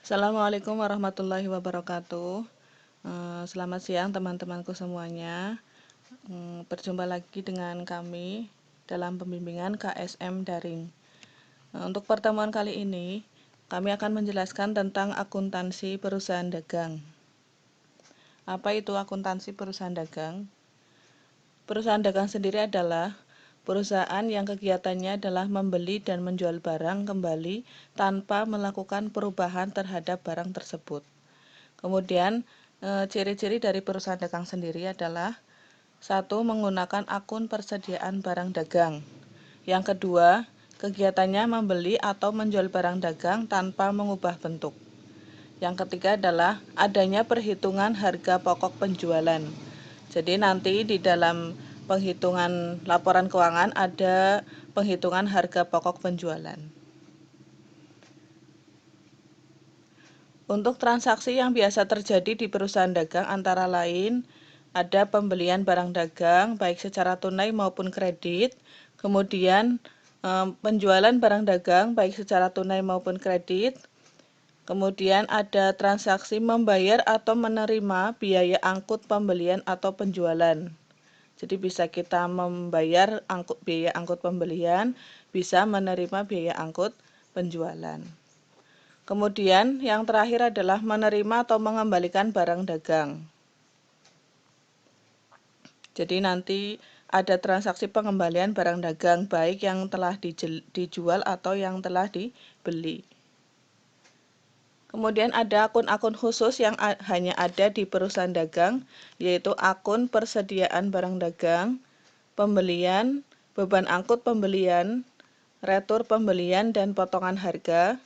Assalamualaikum warahmatullahi wabarakatuh. Selamat siang teman-temanku semuanya. Berjumpa lagi dengan kami dalam pembimbingan KSM Daring. Untuk pertemuan kali ini, kami akan menjelaskan tentang akuntansi perusahaan dagang. Apa itu akuntansi perusahaan dagang? Perusahaan dagang sendiri adalah perusahaan yang kegiatannya adalah membeli dan menjual barang kembali tanpa melakukan perubahan terhadap barang tersebut. Kemudian, ciri-ciri dari perusahaan dagang sendiri adalah satu, menggunakan akun persediaan barang dagang. Yang kedua, kegiatannya membeli atau menjual barang dagang tanpa mengubah bentuk. Yang ketiga adalah adanya perhitungan harga pokok penjualan. Jadi nanti di dalam penghitungan laporan keuangan ada penghitungan harga pokok penjualan. Untuk transaksi yang biasa terjadi di perusahaan dagang antara lain ada pembelian barang dagang baik secara tunai maupun kredit, kemudian penjualan barang dagang baik secara tunai maupun kredit, kemudian ada transaksi membayar atau menerima biaya angkut pembelian atau penjualan. Jadi bisa kita membayar biaya angkut pembelian, bisa menerima biaya angkut penjualan. Kemudian yang terakhir adalah menerima atau mengembalikan barang dagang. Jadi nanti ada transaksi pengembalian barang dagang baik yang telah dijual atau yang telah dibeli. Kemudian ada akun-akun khusus yang hanya ada di perusahaan dagang, yaitu akun persediaan barang dagang, pembelian, beban angkut pembelian, retur pembelian dan potongan harga,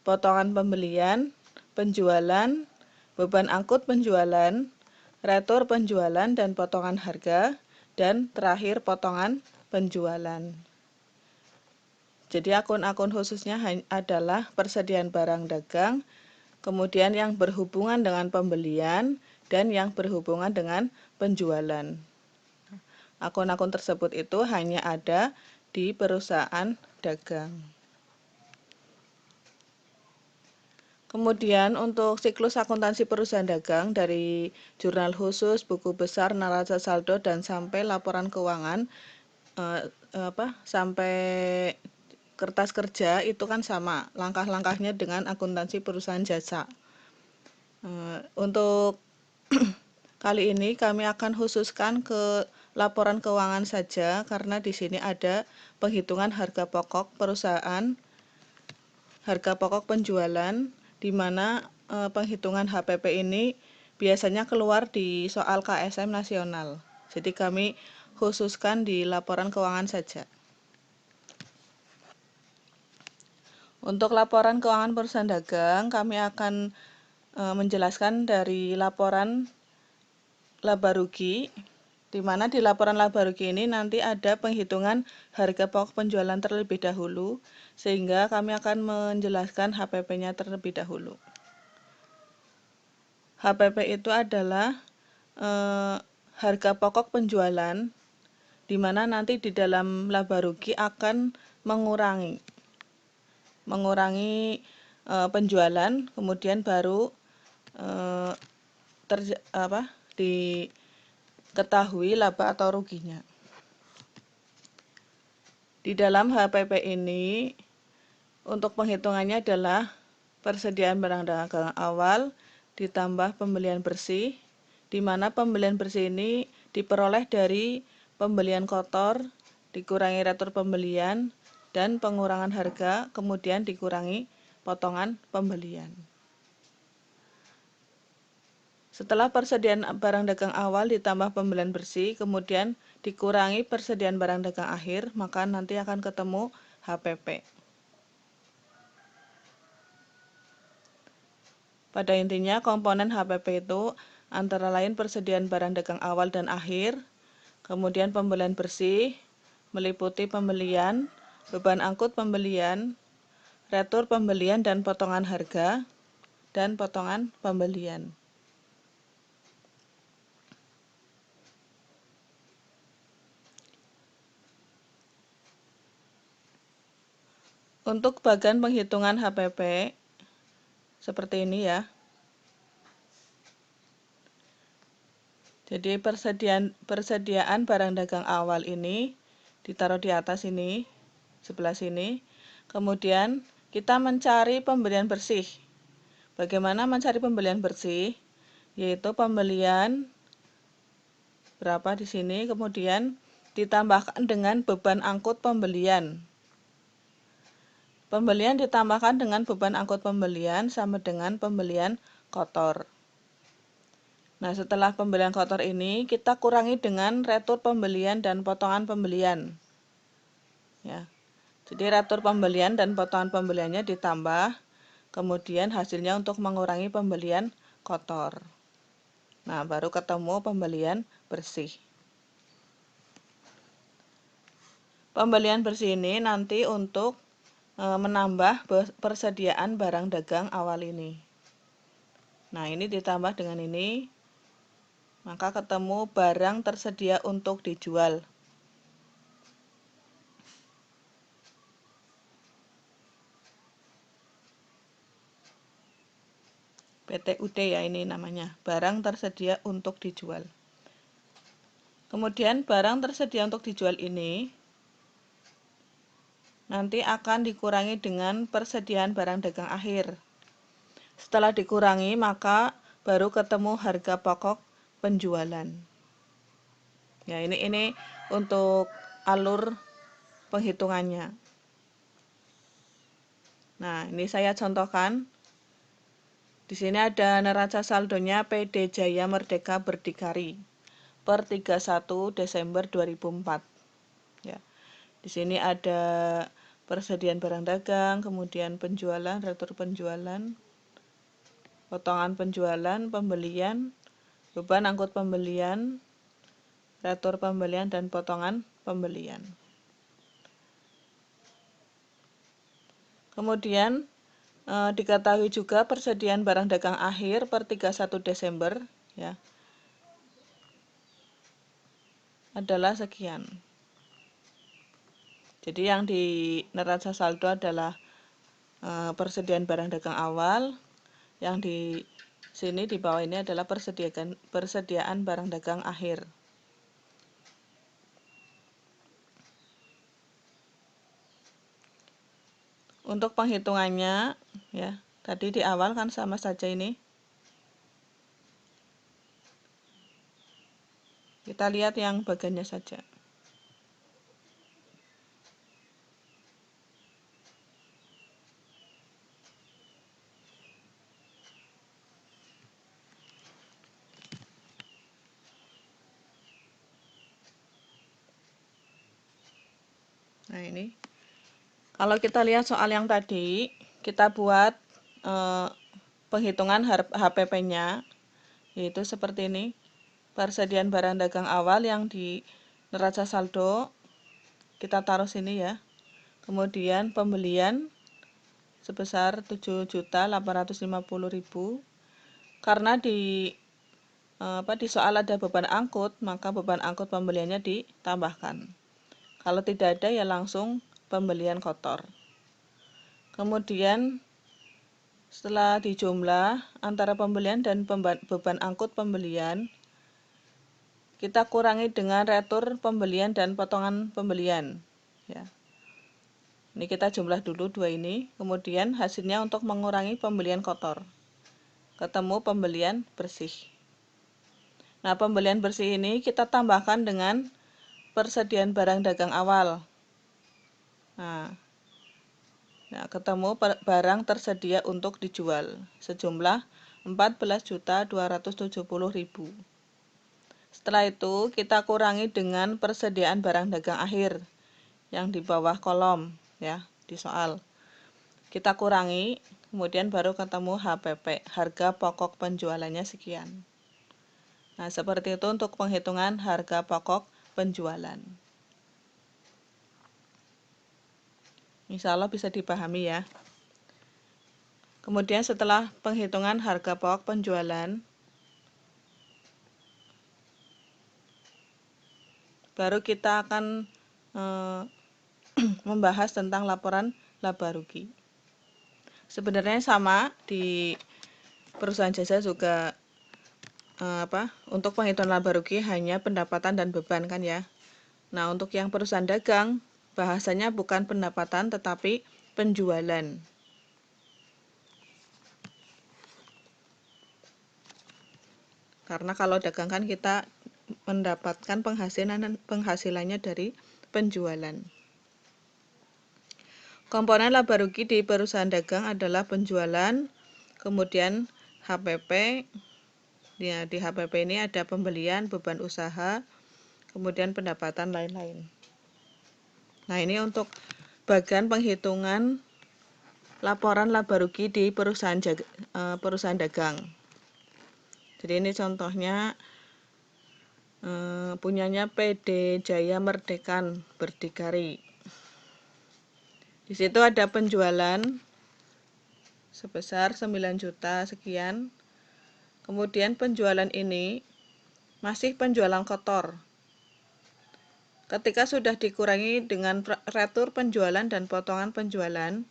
potongan pembelian, penjualan, beban angkut penjualan, retur penjualan dan potongan harga, dan terakhir potongan penjualan. Jadi akun-akun khususnya adalah persediaan barang dagang, kemudian yang berhubungan dengan pembelian, dan yang berhubungan dengan penjualan. Akun-akun tersebut itu hanya ada di perusahaan dagang. Kemudian untuk siklus akuntansi perusahaan dagang dari jurnal khusus, buku besar, neraca saldo dan sampai laporan keuangan sampai kertas kerja itu kan sama langkah-langkahnya dengan akuntansi perusahaan jasa. Untuk kali ini kami akan khususkan ke laporan keuangan saja karena di sini ada penghitungan harga pokok perusahaan, harga pokok penjualan, di mana penghitungan HPP ini biasanya keluar di soal KSM nasional. Jadi kami khususkan di laporan keuangan saja. Untuk laporan keuangan perusahaan dagang, kami akan menjelaskan dari laporan laba rugi, di mana di laporan laba rugi ini nanti ada penghitungan harga pokok penjualan terlebih dahulu, sehingga kami akan menjelaskan HPP-nya terlebih dahulu. HPP itu adalah harga pokok penjualan, di mana nanti di dalam laba rugi akan mengurangi penjualan, kemudian baru diketahui laba atau ruginya. Di dalam HPP ini untuk penghitungannya adalah persediaan barang dagang awal ditambah pembelian bersih, di mana pembelian bersih ini diperoleh dari pembelian kotor, dikurangi retur pembelian, dan pengurangan harga, kemudian dikurangi potongan pembelian. Setelah persediaan barang dagang awal ditambah pembelian bersih, kemudian dikurangi persediaan barang dagang akhir, maka nanti akan ketemu HPP. Pada intinya, komponen HPP itu antara lain persediaan barang dagang awal dan akhir, kemudian pembelian bersih, meliputi pembelian, beban angkut pembelian, retur pembelian dan potongan harga, dan potongan pembelian. Untuk bagian penghitungan HPP, seperti ini ya. Jadi persediaan barang dagang awal ini ditaruh di atas ini, sebelah sini. Kemudian kita mencari pembelian bersih. Bagaimana mencari pembelian bersih? Yaitu pembelian berapa di sini, kemudian ditambahkan dengan beban angkut pembelian. Pembelian ditambahkan dengan beban angkut pembelian sama dengan pembelian kotor. Nah, setelah pembelian kotor ini, kita kurangi dengan retur pembelian dan potongan pembelian. Ya. Jadi, retur pembelian dan potongan pembeliannya ditambah, kemudian hasilnya untuk mengurangi pembelian kotor. Nah, baru ketemu pembelian bersih. Pembelian bersih ini nanti untuk menambah persediaan barang dagang awal ini. Nah, ini ditambah dengan ini, maka ketemu barang tersedia untuk dijual. PTUD ya, ini namanya, barang tersedia untuk dijual. Kemudian barang tersedia untuk dijual ini nanti akan dikurangi dengan persediaan barang dagang akhir. Setelah dikurangi, maka baru ketemu harga pokok penjualan. Ya, ini untuk alur penghitungannya. Nah, ini saya contohkan. Di sini ada neraca saldonya PD Jaya Merdeka Berdikari per 31 Desember 2004. Ya. Di sini ada persediaan barang dagang, kemudian penjualan, retur penjualan, potongan penjualan, pembelian, beban angkut pembelian, retur pembelian, dan potongan pembelian. Kemudian diketahui juga persediaan barang dagang akhir per 31 Desember ya, adalah sekian. Jadi yang di neraca saldo adalah persediaan barang dagang awal, yang di sini di bawah ini adalah persediaan barang dagang akhir. Untuk penghitungannya ya, tadi di awal kan sama saja ini. Kita lihat yang bagiannya saja. Nah, ini. Kalau kita lihat soal yang tadi, kita buat penghitungan HPP-nya, yaitu seperti ini. Persediaan barang dagang awal yang di neraca saldo, kita taruh sini ya. Kemudian pembelian sebesar 7.850.000. Karena di soal ada beban angkut, maka beban angkut pembeliannya ditambahkan. Kalau tidak ada ya langsung pembelian kotor. Kemudian setelah dijumlah antara pembelian dan beban angkut pembelian, kita kurangi dengan retur pembelian dan potongan pembelian. Ya. Ini kita jumlah dulu dua ini, kemudian hasilnya untuk mengurangi pembelian kotor. Ketemu pembelian bersih. Nah, pembelian bersih ini kita tambahkan dengan persediaan barang dagang awal. Nah, ketemu barang tersedia untuk dijual sejumlah 14.270.000. Setelah itu kita kurangi dengan persediaan barang dagang akhir yang di bawah kolom ya di soal. Kita kurangi, kemudian baru ketemu HPP, harga pokok penjualannya sekian. Nah, seperti itu untuk penghitungan harga pokok penjualan. Insya Allah bisa dipahami ya. Kemudian setelah penghitungan harga pokok penjualan, baru kita akan membahas tentang laporan laba rugi. Sebenarnya sama di perusahaan jasa juga untuk penghitungan laba rugi hanya pendapatan dan beban kan ya. Nah, untuk yang perusahaan dagang bahasanya bukan pendapatan tetapi penjualan. Karena kalau dagang kan kita mendapatkan penghasilannya dari penjualan. Komponen laba rugi di perusahaan dagang adalah penjualan, kemudian HPP. Ya, di HPP ini ada pembelian, beban usaha, kemudian pendapatan lain-lain. Nah, ini untuk bagian penghitungan laporan laba rugi di perusahaan dagang. Jadi ini contohnya punyanya PD Jaya Merdekan Berdikari. Di situ ada penjualan sebesar 9 juta sekian. Kemudian penjualan ini masih penjualan kotor. Ketika sudah dikurangi dengan retur penjualan dan potongan penjualan,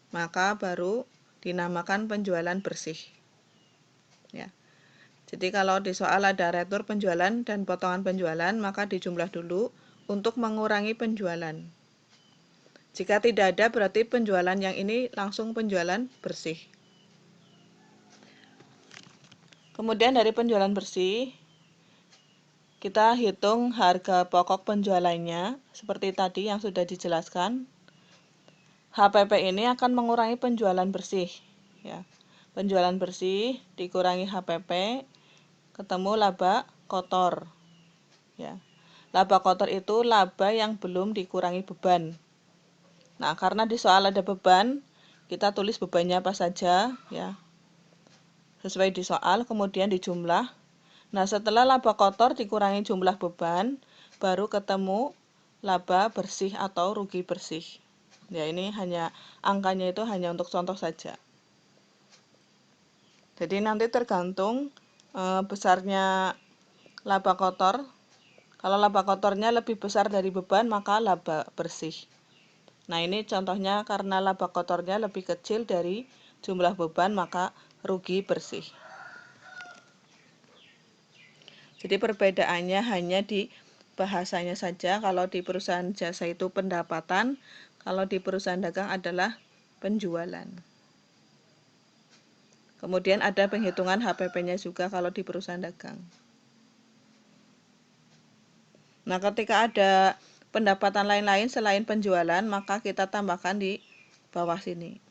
maka baru dinamakan penjualan bersih. Ya. Jadi kalau di soal ada retur penjualan dan potongan penjualan, maka dijumlah dulu untuk mengurangi penjualan. Jika tidak ada, berarti penjualan yang ini langsung penjualan bersih. Kemudian dari penjualan bersih, kita hitung harga pokok penjualannya, seperti tadi yang sudah dijelaskan. HPP ini akan mengurangi penjualan bersih. Ya. Penjualan bersih dikurangi HPP, ketemu laba kotor. Ya. Laba kotor itu laba yang belum dikurangi beban. Nah, karena di soal ada beban, kita tulis bebannya apa saja, ya. Sesuai di soal, kemudian dijumlah. Nah, setelah laba kotor dikurangi jumlah beban, baru ketemu laba bersih atau rugi bersih. Ya, ini hanya angkanya itu hanya untuk contoh saja. Jadi nanti tergantung besarnya laba kotor. Kalau laba kotornya lebih besar dari beban, maka laba bersih. Nah, ini contohnya karena laba kotornya lebih kecil dari jumlah beban, maka rugi bersih. Jadi perbedaannya hanya di bahasanya saja. Kalau di perusahaan jasa itu pendapatan, kalau di perusahaan dagang adalah penjualan. Kemudian ada penghitungan HPP-nya juga kalau di perusahaan dagang. Nah, ketika ada pendapatan lain-lain selain penjualan, maka kita tambahkan di bawah sini.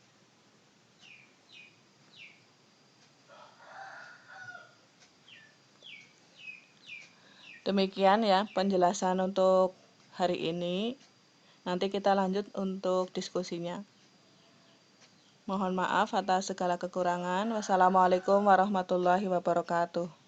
Demikian ya penjelasan untuk hari ini. Nanti kita lanjut untuk diskusinya. Mohon maaf atas segala kekurangan. Wassalamualaikum warahmatullahi wabarakatuh.